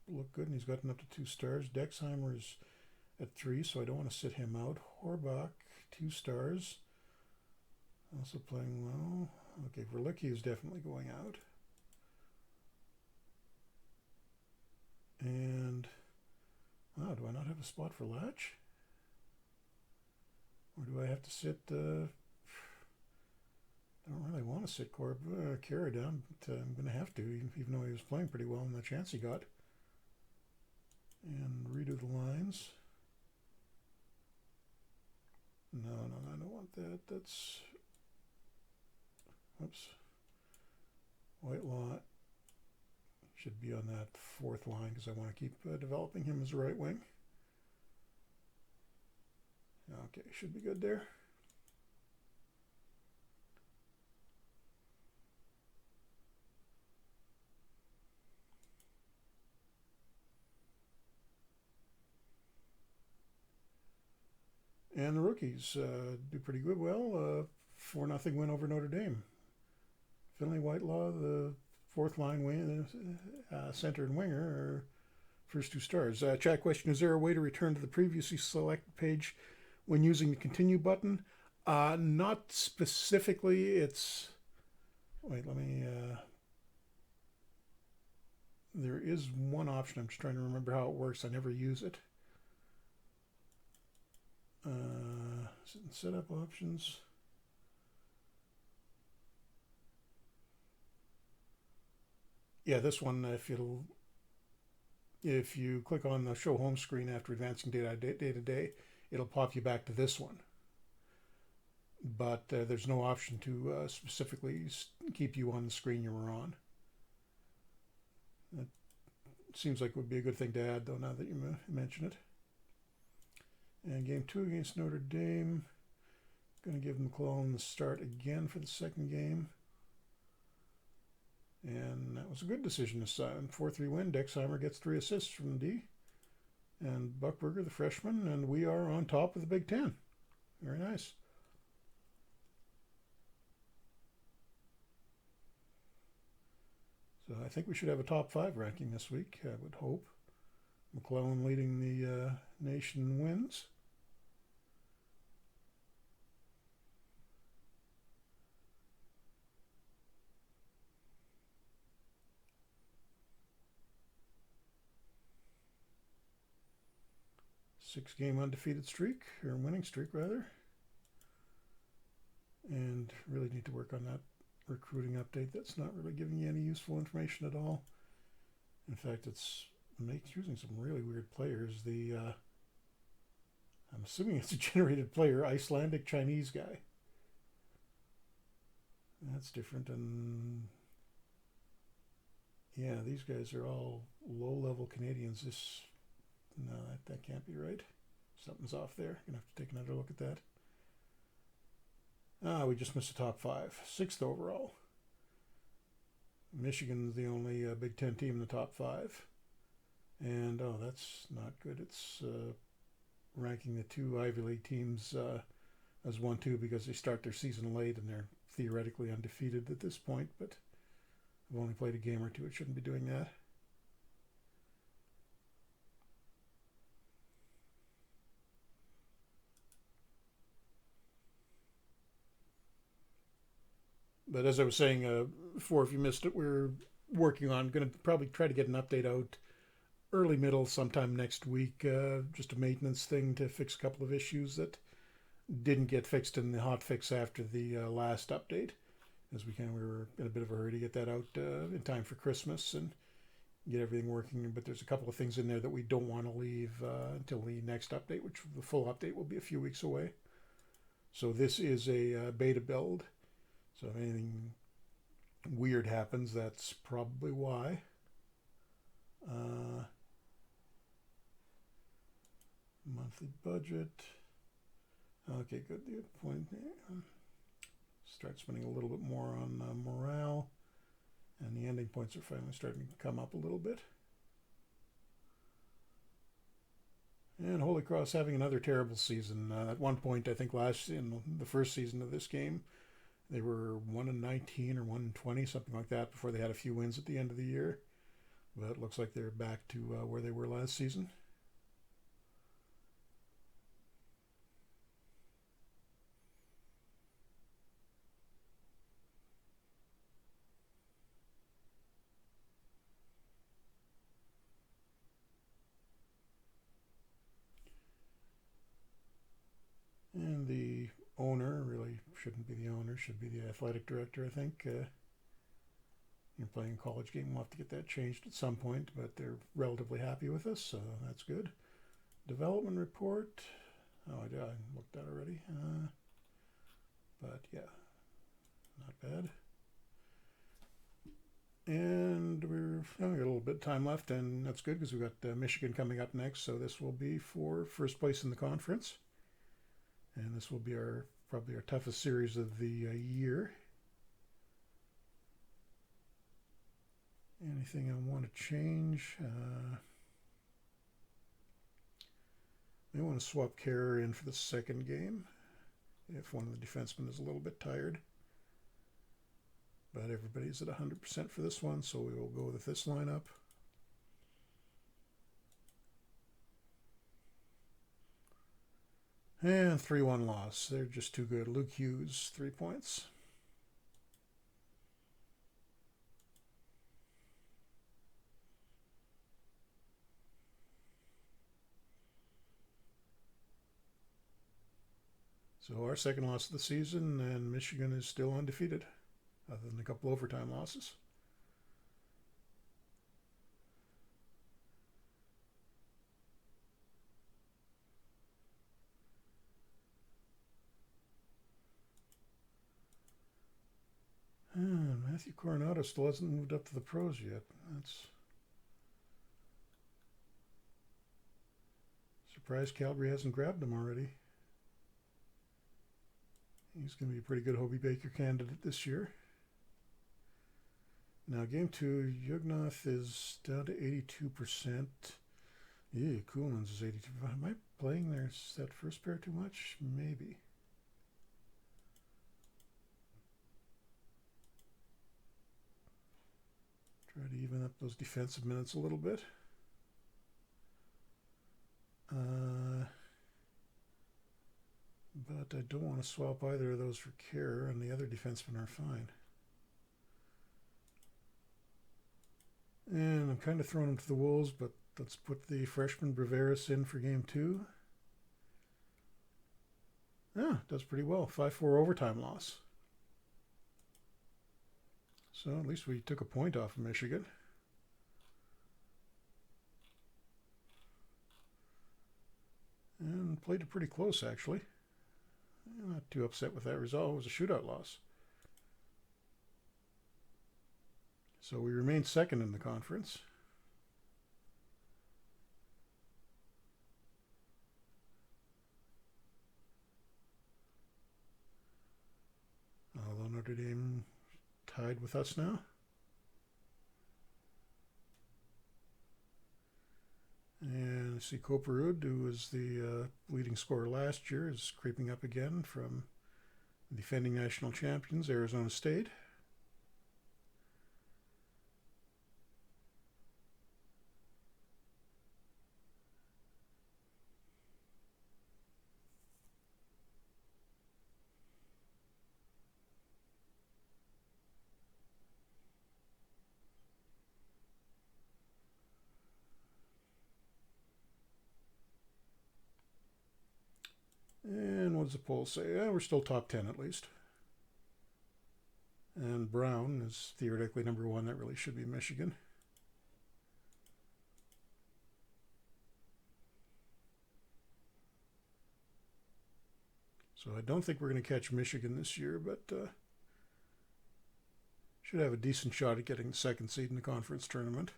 A: looked good, and he's gotten up to 2 stars. Dexheimer's at 3, so I don't want to sit him out. Horbach, 2 stars. Also playing well. Okay, Verlicki is definitely going out. And wow, do I not have a spot for Latch? Or do I have to sit? I don't really want to sit Kerr down, but I'm going to have to, even though he was playing pretty well in the chance he got. And redo the lines. No, I don't want that. That's, oops. Whitelaw should be on that 4th line because I want to keep developing him as a right wing. Okay, should be good there. And the rookies do pretty good. Well, 4-0 win over Notre Dame. Finley Whitelaw, the 4th line wing, center and winger, are first 2 stars. Chat question: is there a way to return to the previously selected page when using the continue button? Not specifically. It's, wait, let me, there is one option. I'm just trying to remember how it works. I never use it. Setup options. Yeah, this one, if you click on the show home screen after advancing data day to day, it'll pop you back to this one. But there's no option to specifically keep you on the screen you were on. It seems like it would be a good thing to add, though, now that you mention it. And game 2 against Notre Dame. Going to give McClellan the start again for the second game. And that was a good decision this time. 4-3 win. Dexheimer gets 3 assists from D. And Buckberger, the freshman. And we are on top of the Big Ten. Very nice. So I think we should have a top 5 ranking this week, I would hope. McClellan leading the nation wins. Six-game undefeated streak, or winning streak rather. And really need to work on that recruiting update. That's not really giving you any useful information at all. In fact, it's using some really weird players. I'm assuming it's a generated player, Icelandic Chinese guy. That's different. And yeah, these guys are all low-level Canadians. No, that can't be right. Something's off there. Gonna have to take another look at that. We just missed the top 5. 6th overall. Michigan's the only Big Ten team in the top 5. And, that's not good. It's ranking the 2 Ivy League teams as 1-2 because they start their season late and they're theoretically undefeated at this point, but I've only played a game or 2. It shouldn't be doing that. But as I was saying before, if you missed it, we're working on, going to probably try to get an update out early, middle, sometime next week. Just a maintenance thing to fix a couple of issues that didn't get fixed in the hot fix after the last update. As we were in a bit of a hurry to get that out in time for Christmas and get everything working. But there's a couple of things in there that we don't want to leave until the next update, which the full update will be a few weeks away. So this is a beta build. So if anything weird happens, that's probably why. Monthly budget. Okay, good. The point. Start spending a little bit more on morale. And the ending points are finally starting to come up a little bit. And Holy Cross having another terrible season. At one point, I think in the first season of this game, they were 1-19 or 1-20, something like that, before they had a few wins at the end of the year. But it looks like they're back to where they were last season. And the owner really shouldn't be the owner, should be the athletic director, I think. You're playing a college game, we'll have to get that changed at some point, but they're relatively happy with us, so that's good. Development report. Oh, I looked at that already. But yeah, not bad. And we've got a little bit of time left, and that's good because we've got Michigan coming up next, so this will be for first place in the conference. And this will be probably our toughest series of the year. Anything I want to change? I want to swap Kerr in for the second game if one of the defensemen is a little bit tired. But everybody's at 100% for this one, so we will go with this lineup. And 3-1 loss. They're just too good. Luke Hughes, 3 points. So our second loss of the season, and Michigan is still undefeated, other than a couple overtime losses. Matthew Coronado still hasn't moved up to the pros yet. That's surprised Calgary hasn't grabbed him already. He's going to be a pretty good Hobie Baker candidate this year. Now, game 2, Yugnoth is down to 82%. Yeah, Coolman's is 82. Am I playing that first pair too much? Maybe. Try to even up those defensive minutes a little bit. But I don't want to swap either of those for Kerr, and the other defensemen are fine. And I'm kind of throwing him to the wolves, but let's put the freshman Braveris in for game 2. Yeah, does pretty well. 5-4 overtime loss. So at least we took a point off of Michigan. And played it pretty close, actually. I'm not too upset with that result. It was a shootout loss. So we remain second in the conference. Although Notre Dame tied with us now. And I see Koperud, who was the leading scorer last year, is creeping up again from defending national champions, Arizona State. And what does the poll say? Yeah, we're still top 10 at least. And Brown is theoretically number 1. That really should be Michigan. So I don't think we're going to catch Michigan this year, but should have a decent shot at getting the second seed in the conference tournament,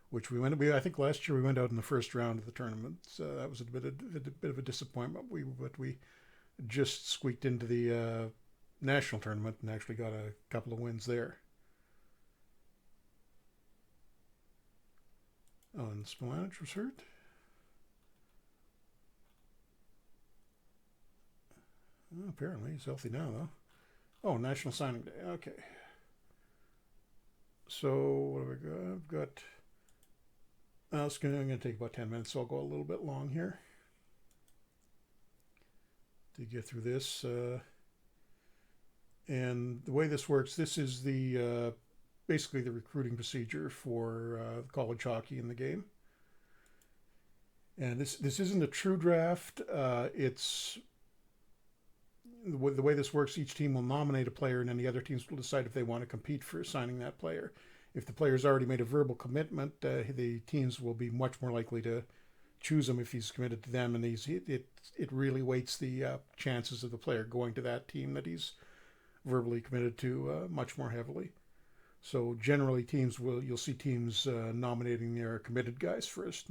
A: which I think last year we went out in the first round of the tournament. So that was a bit of a disappointment. But we just squeaked into the national tournament and actually got a couple of wins there. Oh, and Smolanic was hurt. Well, apparently he's healthy now, though. Oh, National Signing Day. Okay. So what have I got? I've got. I'm going to take about 10 minutes, so I'll go a little bit long here to get through this. And the way this works, this is the basically the recruiting procedure for college hockey in the game. And this isn't a true draft. It's the way this works. Each team will nominate a player, and then the other teams will decide if they want to compete for signing that player. If the player's already made a verbal commitment, the teams will be much more likely to choose him if he's committed to them, and it really weights the chances of the player going to that team that he's verbally committed to much more heavily. So generally, you'll see teams nominating their committed guys first.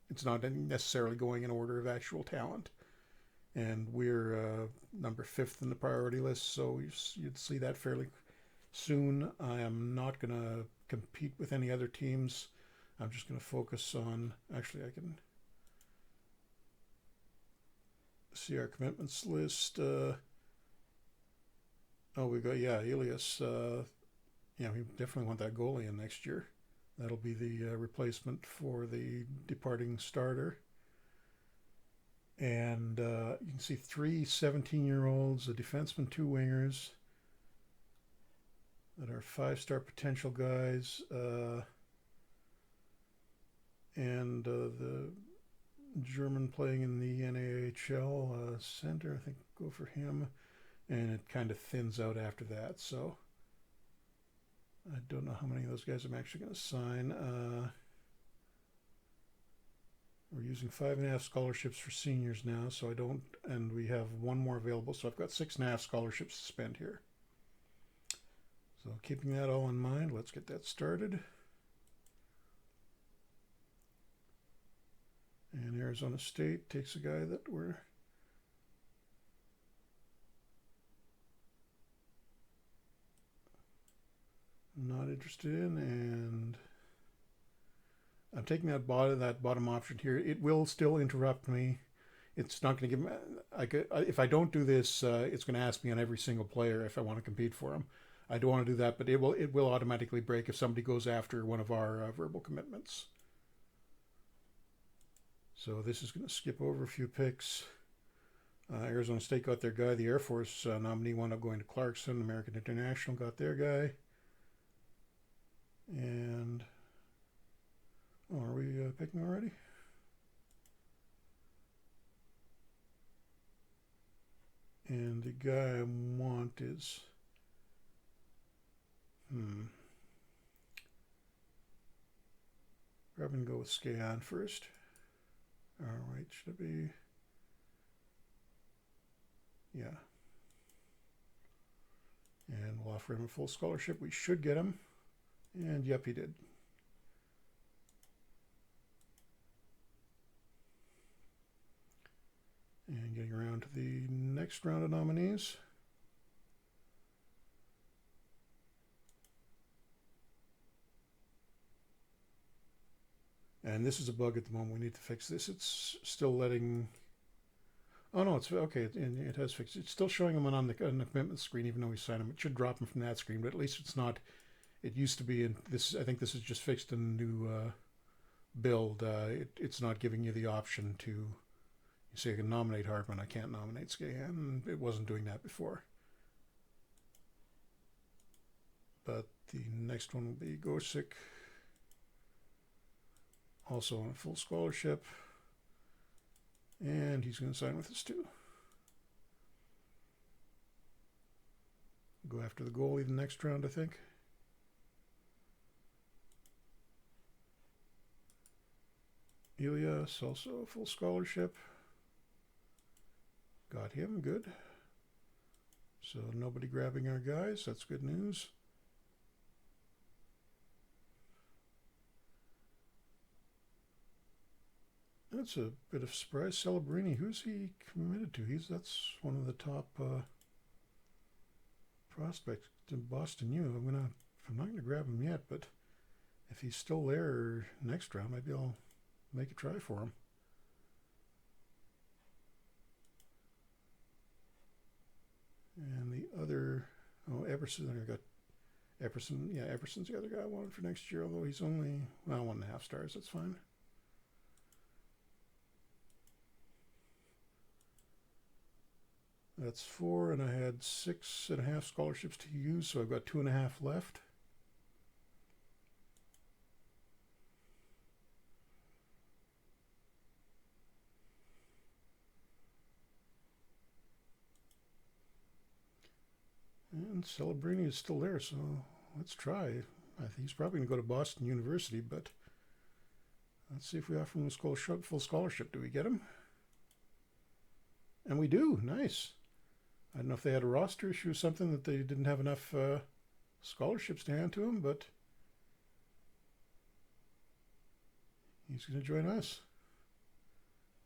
A: It's not necessarily going in order of actual talent. And we're number 5th in the priority list, so you'd see that fairly soon. I am not going to compete with any other teams. I'm just going to focus on, actually I can see our commitments list. We got, Elias. We definitely want that goalie in next year. That'll be the replacement for the departing starter. And you can see 3 17-year-olds, a defenseman, 2 wingers that are 5-star potential guys. And the German playing in the NAHL center. I think go for him. And it kind of thins out after that. So I don't know how many of those guys I'm actually going to sign. We're using 5.5 scholarships for seniors now, so I don't, and we have one more available, so I've got 6.5 scholarships to spend here. So keeping that all in mind, let's get that started. And Arizona State takes a guy that we're not interested in, and I'm taking that bottom option here. It will still interrupt me. It's not going to give me. If I don't do this, it's going to ask me on every single player if I want to compete for him. I don't want to do that, but it will automatically break if somebody goes after one of our verbal commitments. So this is going to skip over a few picks. Arizona State got their guy. The Air Force nominee wound up going to Clarkson. American International got their guy. And are we picking already? And the guy I want is probably go with Skahan first. All right, should it be? Yeah. And we'll offer him a full scholarship. We should get him. And yep, he did. And getting around to the next round of nominees. And this is a bug at the moment. We need to fix this. It's still letting... Oh, no, it's okay. It has fixed. It's still showing him on the commitment screen, even though we signed him. It should drop him from that screen, but at least it's not... It used to be in this. I think this is just fixed in the new build. It's not giving you the option to... You say I can nominate Hartman. I can't nominate Skahan. It wasn't doing that before. But the next one will be Gosick. Also on a full scholarship. And he's going to sign with us too. Go after the goalie the next round, I think. Elias, also a full scholarship. Got him, good. So nobody grabbing our guys, that's good news. That's a bit of surprise. Celebrini, who's he committed to? That's one of the top prospects in Boston U. I'm not gonna grab him yet, but if he's still there next round, maybe I'll make a try for him. And the other, Epperson. I got Epperson. Yeah, Epperson's the other guy I wanted for next year. Although he's only 1.5 stars. That's fine. That's 4, and I had 6.5 scholarships to use, so I've got 2.5 left. And Celebrini is still there, so let's try. I think he's probably going to go to Boston University, but let's see if we offer him a full scholarship. Do we get him? And we do. Nice. I don't know if they had a roster issue or something that they didn't have enough scholarships to hand to him, but he's going to join us.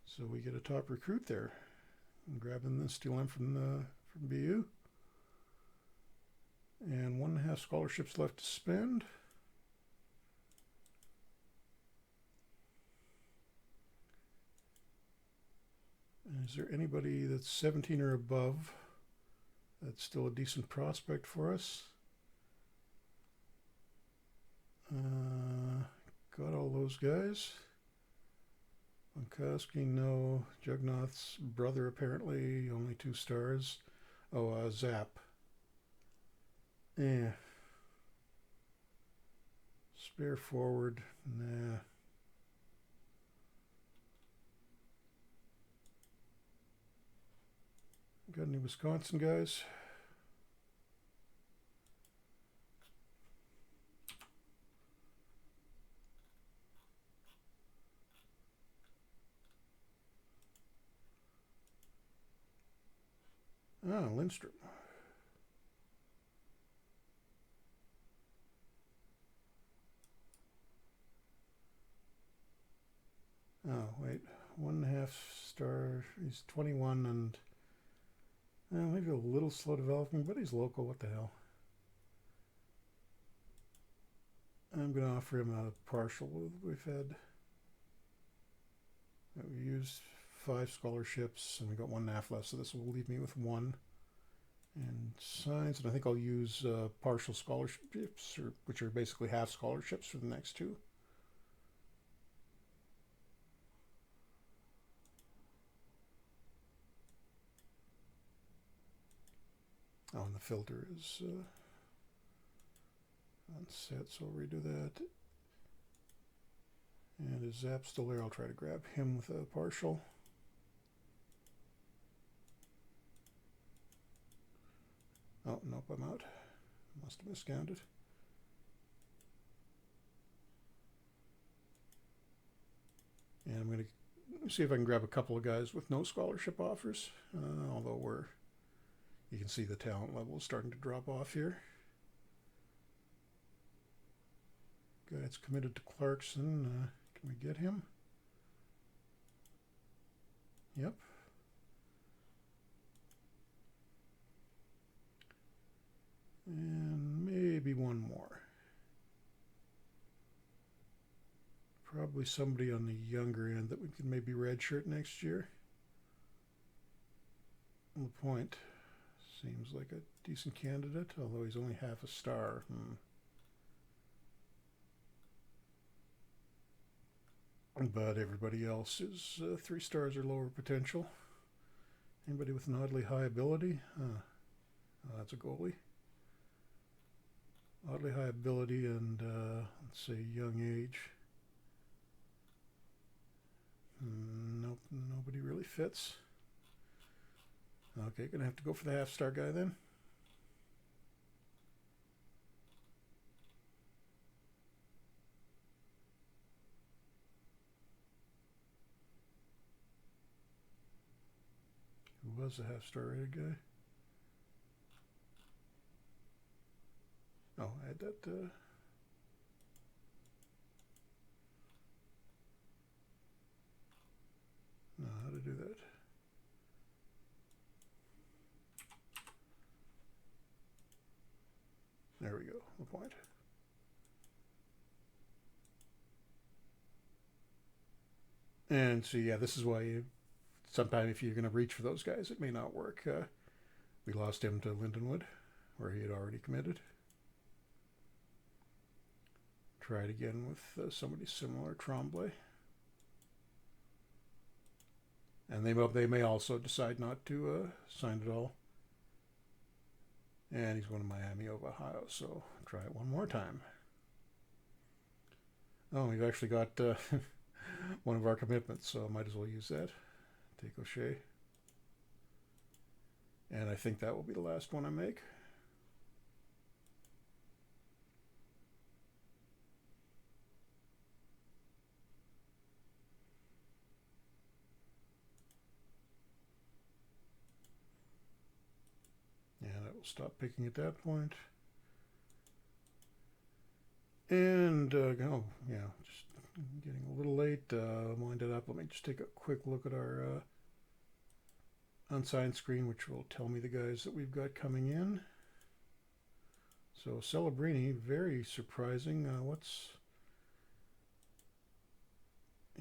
A: So we get a top recruit there. I'm grabbing this, stealing from BU. And 1.5 scholarships left to spend. Is there anybody that's 17 or above that's still a decent prospect for us? Got all those guys. Monkowski, no. Jugnath's brother, apparently, only 2 stars. Zap. Yeah. Spare forward, nah. got any Wisconsin guys? Ah, Lindstrom. Oh, wait. 1.5 star. He's 21 and maybe a little slow developing, but he's local. What the hell? I'm going to offer him a partial. We've used 5 scholarships, and we got 1.5 left, so this will leave me with 1. And science, and I think I'll use partial scholarships, which are basically half scholarships for the next 2. Oh, and the filter is unset, so I'll redo that. And is Zap still there? I'll try to grab him with a partial. Oh, nope, I'm out. Must have miscounted. And I'm going to see if I can grab a couple of guys with no scholarship offers, although you can see the talent level is starting to drop off here. Guy that's committed to Clarkson. Can we get him? Yep. And maybe one more. Probably somebody on the younger end that we can maybe redshirt next year. LaPointe seems like a decent candidate, although he's only half a star. But everybody else is 3 stars or lower potential. Anybody with an oddly high ability? Oh, that's a goalie. Oddly high ability and, let's say, young age. Nope, nobody really fits. Okay, gonna have to go for the half-star guy then. Who was the half-star rated guy? Oh, I had that. No, how to do that? There we go. LaPointe. And so yeah, this is why sometime if you're going to reach for those guys, it may not work. We lost him to Lindenwood, where he had already committed. Try it again with somebody similar, Tremblay. And they may also decide not to sign at all. And he's going to Miami of Ohio, so try it one more time. Oh, we've actually got one of our commitments, so I might as well use that. Take O'Shea. And I think that will be the last one I make. And I will stop picking at that point. And, oh, yeah, just getting a little late. Wind it up. Let me just take a quick look at our unsigned screen, which will tell me the guys that we've got coming in. So Celebrini, very surprising.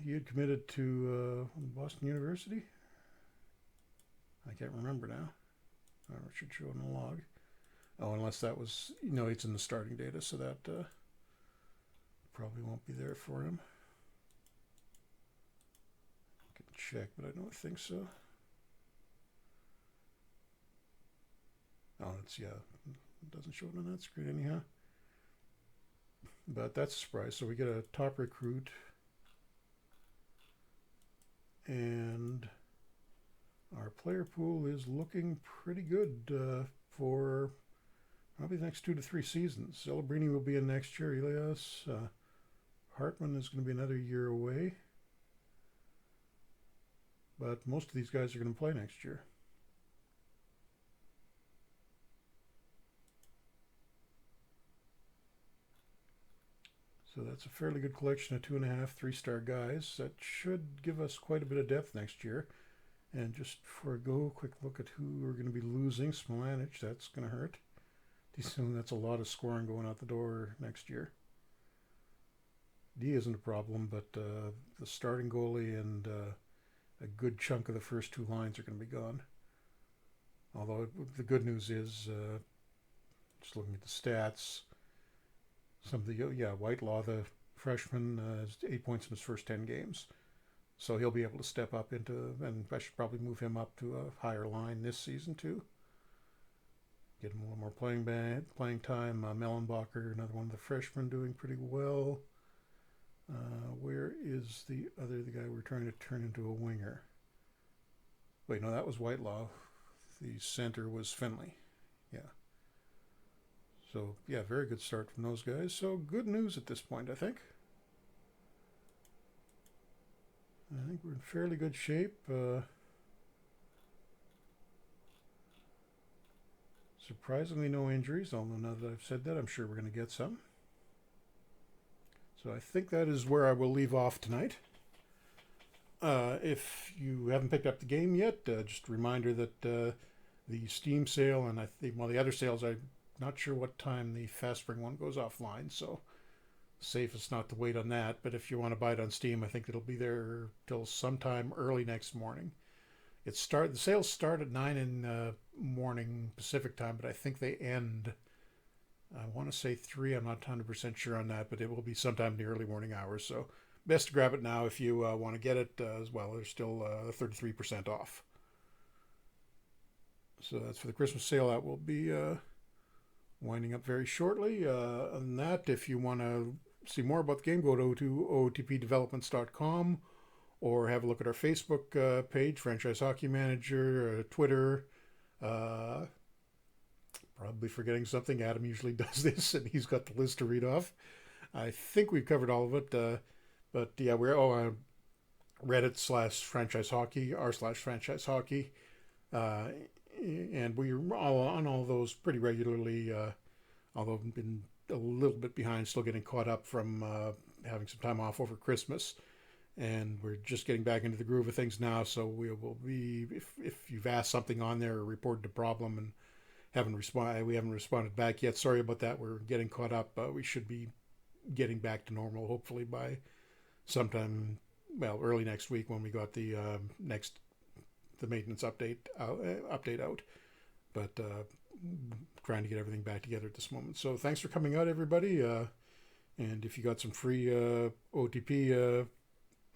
A: He had committed to Boston University? I can't remember now. It should show in the log. Oh, unless that was, it's in the starting data, so that probably won't be there for him. I can check, but I don't think so. Oh, it doesn't show it on that screen anyhow. But that's a surprise. So we get a top recruit and Our player pool is looking pretty good for probably the next 2 to 3 seasons. Celebrini will be in next year. Elias Hartman is going to be another year away. But most of these guys are going to play next year. So that's a fairly good collection of 2.5, 3-star guys. That should give us quite a bit of depth next year. And just before I go, quick look at who we're going to be losing. Smolanich, that's going to hurt. Soon, that's a lot of scoring going out the door next year. D isn't a problem, but the starting goalie and a good chunk of the first 2 lines are going to be gone. Although the good news is, just looking at the stats, some of the, Whitelaw, the freshman, has 8 points in his first 10 games. So he'll be able to step up into, and I should probably move him up to a higher line this season too. Get him a little more playing time. Mellenbacher, another one of the freshmen, doing pretty well. Where is the guy we're trying to turn into a winger? Wait, no, that was Whitelaw. The center was Finley. Yeah. So, yeah, very good start from those guys. So, good news at this point, I think. I think we're in fairly good shape. Surprisingly, no injuries, although now that I've said that, I'm sure we're going to get some. So I think that is where I will leave off tonight. If you haven't picked up the game yet, just a reminder that the Steam sale and the other sales, I'm not sure what time the Fast Spring one goes offline, so safest not to wait on that. But if you want to buy it on Steam, I think it'll be there till sometime early next morning. The sales start at 9 in the morning Pacific time, but I think they end, I want to say 3. I'm not 100% sure on that, but it will be sometime in the early morning hours. So best to grab it now if you want to get it as well. There's still 33% off. So that's for the Christmas sale. That will be winding up very shortly. Other than that, if you want to see more about the game, go to otpdevelopments.com. Or have a look at our Facebook page, Franchise Hockey Manager, Twitter. Probably forgetting something. Adam usually does this, and he's got the list to read off. I think we've covered all of it. But yeah, we're Reddit/Franchise Hockey, r/Franchise Hockey. And we're all on all those pretty regularly, although I've been a little bit behind, still getting caught up from having some time off over Christmas. And we're just getting back into the groove of things now, so we will be, if you've asked something on there or reported a problem and we haven't responded back yet, sorry about that. We're getting caught up. We should be getting back to normal, hopefully by sometime, early next week when we got the maintenance update out. But trying to get everything back together at this moment. So thanks for coming out, everybody. And if you got some free OTP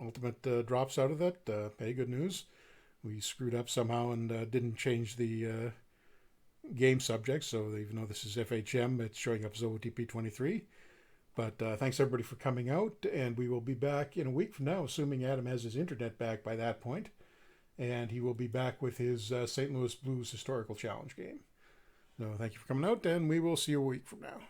A: Ultimate drops out of that, hey, good news. We screwed up somehow and didn't change the game subject, so even though this is FHM, it's showing up as OTP 23. But thanks everybody for coming out, and we will be back in a week from now, assuming Adam has his internet back by that point, and he will be back with his St. Louis Blues Historical Challenge game. So thank you for coming out, and we will see you a week from now.